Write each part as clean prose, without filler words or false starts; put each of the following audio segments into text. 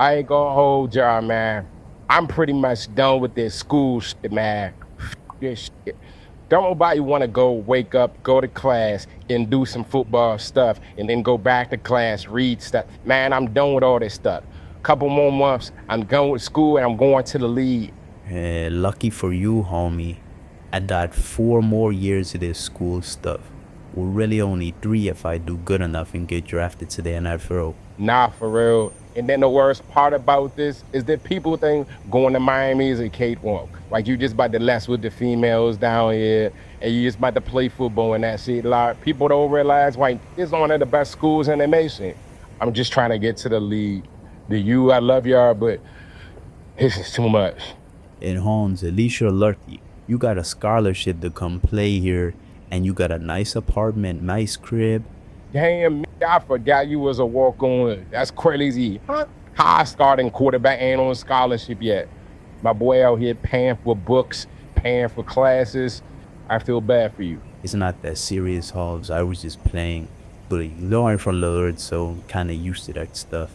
I ain't gonna hold y'all, man. I'm pretty much done with this school shit, man. This shit. Don't nobody want to go wake up, go to class, and do some football stuff, and then go back to class, read stuff. Man, I'm done with all this stuff. Couple more months, I'm done with school, and I'm going to the league. Lucky for you, homie. I got 4 more years of this school stuff. Well, really only 3 if I do good enough and get drafted to the NFL. Nah, for real. And then the worst part about this is that people think going to Miami is a cakewalk. Like you just about to mess with the females down here and you just about to play football and that shit. Like people don't realize like it's one of the best schools in the nation. I'm just trying to get to the league. I love y'all, but this is too much. And Holmes, at least you're lucky. You got a scholarship to come play here, and you got a nice apartment, nice crib. Damn, I forgot you was a walk-on. That's crazy. Huh? High starting quarterback ain't on scholarship yet. My boy out here paying for books, paying for classes. I feel bad for you. It's not that serious, Holmes. I was just playing. But you learn from the Lord, so I'm kinda used to that stuff.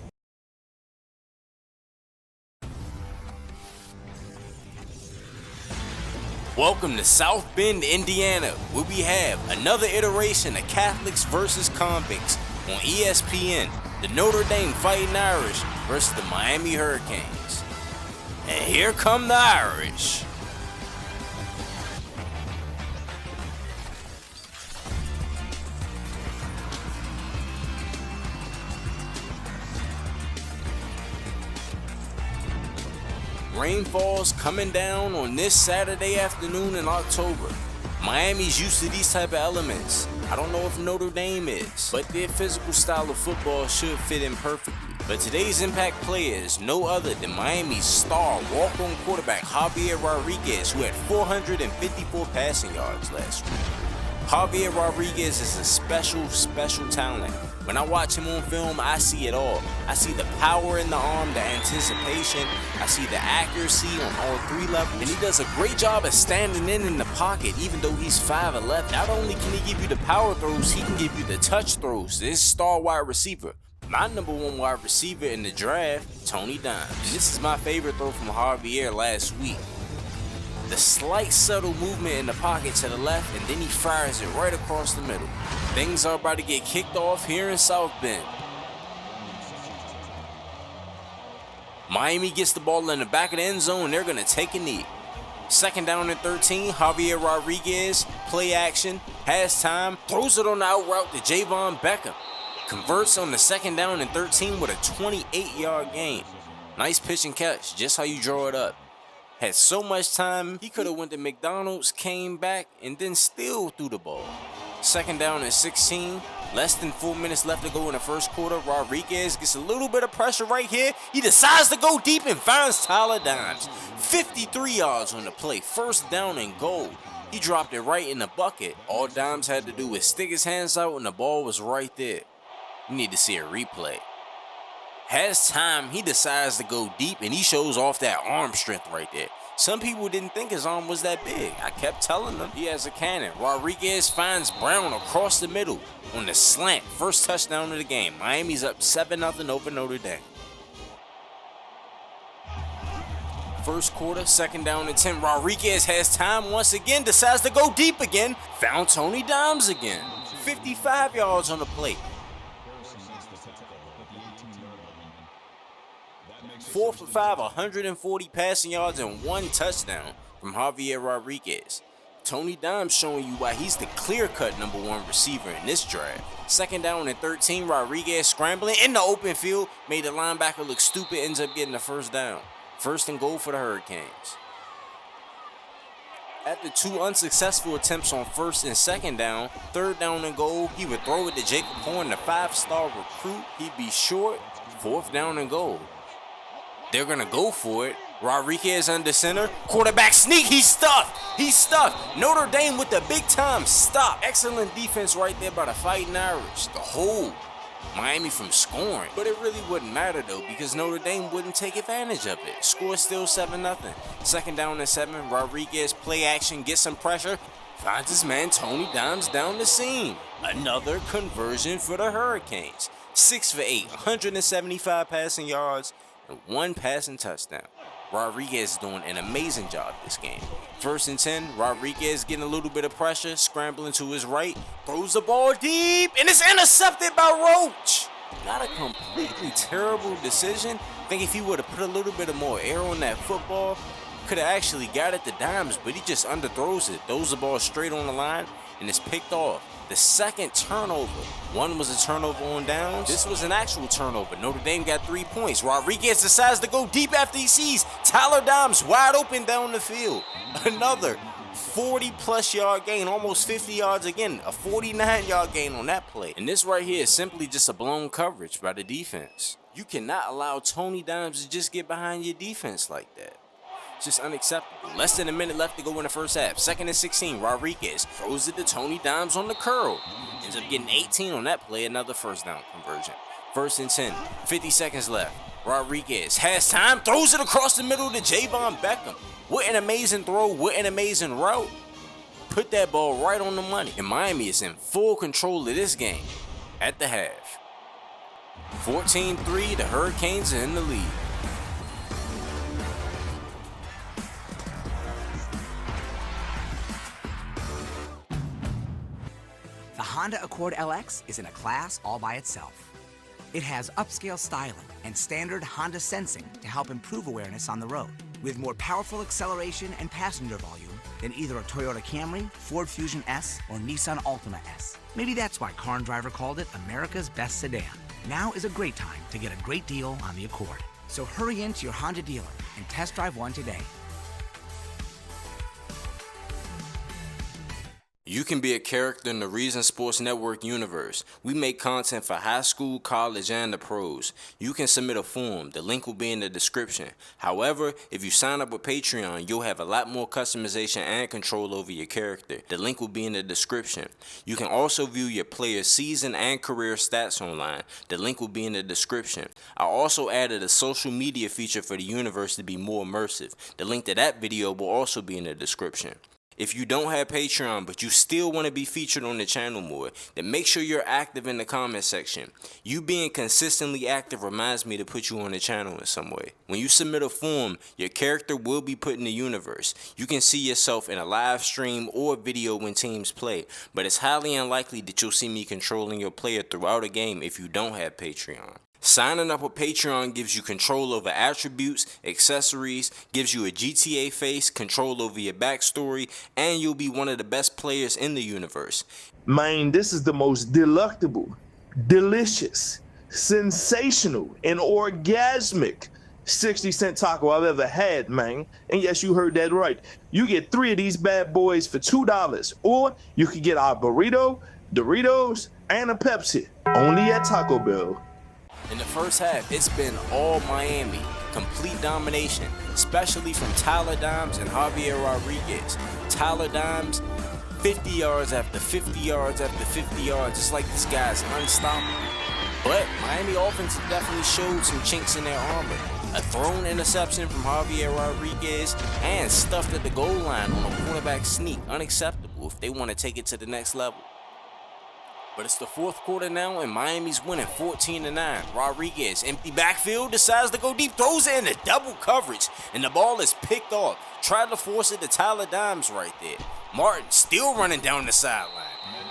Welcome to South Bend, Indiana, where we have another iteration of Catholics versus convicts on ESPN, the Notre Dame Fighting Irish versus the Miami Hurricanes. And here come the Irish. Rain falls coming down on this Saturday afternoon in October. Miami's used to these type of elements. I don't know if Notre Dame is, but their physical style of football should fit in perfectly. But today's impact player is no other than Miami's star walk-on quarterback Javier Rodriguez, who had 454 passing yards last week. Javier Rodriguez is a special talent. When I watch him on film, I see it all. I see the power in the arm, the anticipation. I see the accuracy on all 3 levels. And he does a great job of standing in the pocket, even though he's 5'11". Not only can he give you the power throws, he can give you the touch throws. This star wide receiver. My number 1 wide receiver in the draft, Tony Dimes. And this is my favorite throw from Javier last week. The slight subtle movement in the pocket to the left, and then he fires it right across the middle. Things are about to get kicked off here in South Bend. Miami gets the ball in the back of the end zone, and they're going to take a knee. 2nd down and 13, Javier Rodriguez, play action, has time, throws it on the out route to Javon Beckham. Converts on the 2nd down and 13 with a 28-yard gain. Nice pitch and catch, just how you draw it up. Had so much time, he could have went to McDonald's, came back, and then still threw the ball. 2nd down and 16, less than 4 minutes left to go in the first quarter. Rodriguez gets a little bit of pressure right here. He decides to go deep and finds Tyler Dimes. 53 yards on the play, 1st down and goal. He dropped it right in the bucket. All Dimes had to do was stick his hands out and the ball was right there. You need to see a replay. Has time, he decides to go deep, and he shows off that arm strength right there. Some people didn't think his arm was that big. I kept telling them he has a cannon. Rodriguez finds Brown across the middle on the slant. First touchdown of the game. Miami's up 7-0 over Notre Dame. First quarter, 2nd down and 10. Rodriguez has time once again, decides to go deep again. Found Tony Dimes again. 55 yards on the play. 4 for 5, 140 passing yards and 1 touchdown from Javier Rodriguez. Tony Dimes showing you why he's the clear-cut number 1 receiver in this draft. 2nd down and 13, Rodriguez scrambling in the open field, made the linebacker look stupid, ends up getting the 1st down. 1st and goal for the Hurricanes. After 2 unsuccessful attempts on 1st and 2nd down, 3rd down and goal, he would throw it to Jacob Horn, the 5-star recruit. He'd be short, 4th down and goal. They're going to go for it. Rodriguez under center. Quarterback sneak. He's stuffed. Notre Dame with the big time stop. Excellent defense right there by the Fighting Irish. The hold Miami from scoring. But it really wouldn't matter though, because Notre Dame wouldn't take advantage of it. Score still 7-0. 2nd down and 7. Rodriguez play action. Gets some pressure. Finds his man Tony Dimes down the seam. Another conversion for the Hurricanes. 6 for 8. 175 passing yards. and 1 passing touchdown. Rodriguez is doing an amazing job this game. 1st and 10, Rodriguez getting a little bit of pressure, scrambling to his right, throws the ball deep, and it's intercepted by Roach. Not a completely terrible decision. I think if he would have put a little bit of more air on that football, could have actually got it to Dimes, but he just underthrows it, throws the ball straight on the line, and it's picked off. The second turnover, one was a turnover on downs. This was an actual turnover. Notre Dame got 3 points. Rodriguez decides to go deep after he sees Tyler Dimes wide open down the field. Another 40-plus yard gain, almost 50 yards again, a 49-yard gain on that play. And this right here is simply just a blown coverage by the defense. You cannot allow Tony Dimes to just get behind your defense like that. It's just unacceptable. Less than a minute left to go in the first half. 2nd and 16, Rodriguez throws it to Tony Dimes on the curl. Ends up getting 18 on that play, another first down conversion. 1st and 10, 50 seconds left. Rodriguez has time, throws it across the middle to Javier Beckham. What an amazing throw, what an amazing route. Put that ball right on the money. And Miami is in full control of this game at the half. 14-3, the Hurricanes are in the lead. The Honda Accord LX is in a class all by itself. It has upscale styling and standard Honda sensing to help improve awareness on the road, with more powerful acceleration and passenger volume than either a Toyota Camry, Ford Fusion S, or Nissan Altima S. Maybe that's why Car and Driver called it America's best sedan. Now is a great time to get a great deal on the Accord. So hurry into your Honda dealer and test drive one today. You can be a character in the Reason Sports Network universe. We make content for high school, college, and the pros. You can submit a form. The link will be in the description. However, if you sign up with Patreon, you'll have a lot more customization and control over your character. The link will be in the description. You can also view your player's season and career stats online. The link will be in the description. I also added a social media feature for the universe to be more immersive. The link to that video will also be in the description. If you don't have Patreon, but you still want to be featured on the channel more, then make sure you're active in the comment section. You being consistently active reminds me to put you on the channel in some way. When you submit a form, your character will be put in the universe. You can see yourself in a live stream or video when teams play, but it's highly unlikely that you'll see me controlling your player throughout a game if you don't have Patreon. Signing up with Patreon gives you control over attributes, accessories, gives you a GTA face, control over your backstory, and you'll be one of the best players in the universe. Man, this is the most delectable, delicious, sensational, and orgasmic 60-cent taco I've ever had, man. And yes, you heard that right. You get 3 of these bad boys for $2, or you can get our burrito, Doritos, and a Pepsi, only at Taco Bell. In the first half, it's been all Miami, complete domination, especially from Tyler Dimes and Javier Rodriguez. Tyler Dimes, 50 yards after 50 yards after 50 yards, it's like this guy's unstoppable. But Miami offense definitely showed some chinks in their armor. A thrown interception from Javier Rodriguez and stuffed at the goal line on a quarterback sneak, unacceptable if they want to take it to the next level. But it's the fourth quarter now, and Miami's winning 14-9. Rodriguez, empty backfield, decides to go deep, throws it into double coverage, and the ball is picked off. Tried to force it to Tyler Dimes right there. Martin still running down the sideline.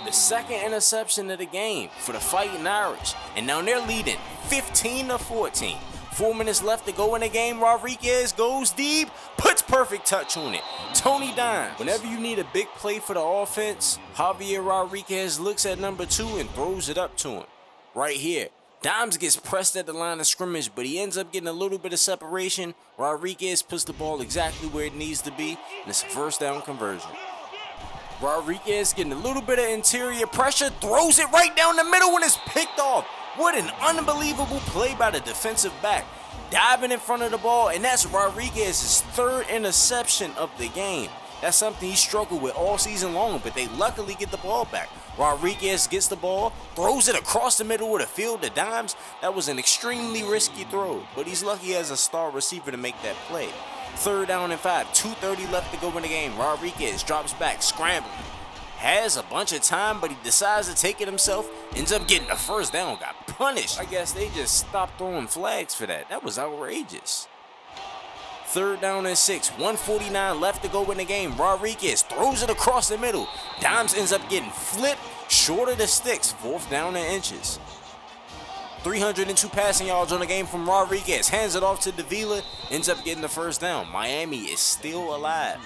The second interception of the game for the Fighting Irish, and now they're leading 15-14. 4 minutes left to go in the game. Rodriguez goes deep, puts perfect touch on it. Tony Dimes. Whenever you need a big play for the offense, Javier Rodriguez looks at number 2 and throws it up to him. Right here. Dimes gets pressed at the line of scrimmage, but he ends up getting a little bit of separation. Rodriguez puts the ball exactly where it needs to be, and it's a first down conversion. Rodriguez getting a little bit of interior pressure, throws it right down the middle, and it's picked off. What an unbelievable play by the defensive back. Diving in front of the ball, and that's Rodriguez's 3rd interception of the game. That's something he struggled with all season long, but they luckily get the ball back. Rodriguez gets the ball, throws it across the middle of the field to Dimes. That was an extremely risky throw, but he's lucky as a star receiver to make that play. 3rd down and 5, 2:30 left to go in the game. Rodriguez drops back, scrambling. Has a bunch of time, but he decides to take it himself. Ends up getting the first down. Got punished. I guess they just stopped throwing flags for that. That was outrageous. 3rd down and 6, 1:49 left to go in the game. Rodriguez throws it across the middle. Dimes ends up getting flipped short of the sticks. 4th down and inches. 302 passing yards on the game from Rodriguez. Hands it off to Davila. Ends up getting the 1st down. Miami is still alive.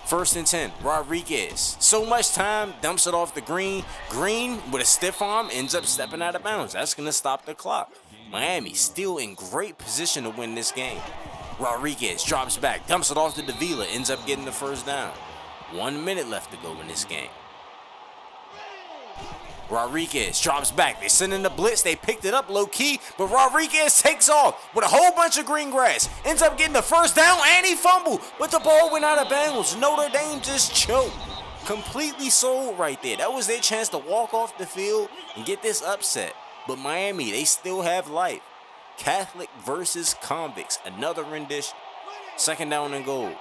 1st and 10, Rodriguez. So much time, dumps it off to Green. Green, with a stiff arm, ends up stepping out of bounds. That's going to stop the clock. Miami still in great position to win this game. Rodriguez drops back, dumps it off to Davila, ends up getting the 1st down. 1 minute left to go in this game. Rodriguez drops back. They send in the blitz. They picked it up low-key, but Rodriguez takes off with a whole bunch of green grass. Ends up getting the 1st down, and he fumbled, but the ball went out of bounds. Notre Dame just choked. Completely sold right there. That was their chance to walk off the field and get this upset. But Miami, they still have life. Catholic versus Convicts. Another rendition. 2nd down and goal.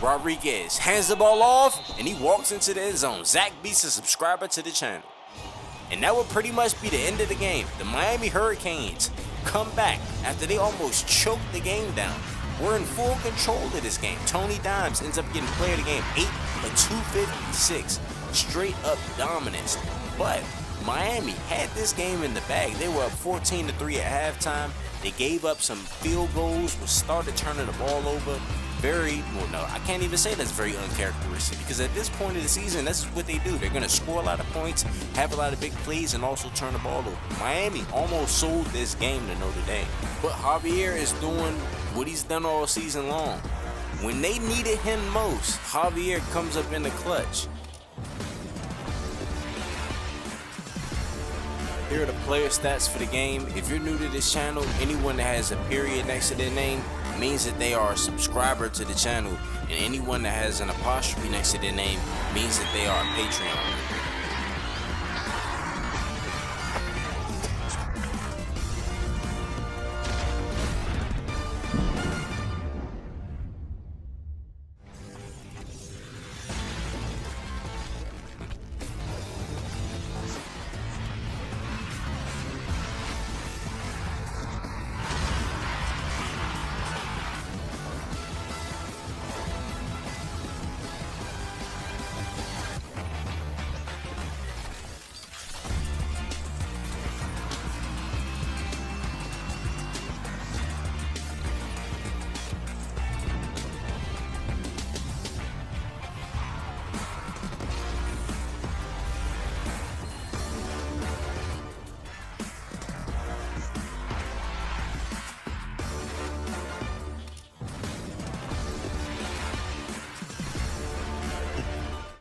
Rodriguez hands the ball off, and he walks into the end zone. Zach beats a subscriber to the channel. And that would pretty much be the end of the game. The Miami Hurricanes come back after they almost choked the game down. We're in full control of this game. Tony Dimes ends up getting player of the game. 8 for 256. Straight up dominance. But Miami had this game in the bag. They were up 14-3 at halftime. They gave up some field goals, started turning the ball over. I can't even say that's very uncharacteristic, because at this point of the season, that's what they do. They're going to score a lot of points, have a lot of big plays, and also turn the ball over. Miami almost sold this game to Notre Dame. But Javier is doing what he's done all season long. When they needed him most, Javier comes up in the clutch. Here are the player stats for the game. If you're new to this channel, anyone that has a period next to their name means that they are a subscriber to the channel, and anyone that has an apostrophe next to their name means that they are a Patreon.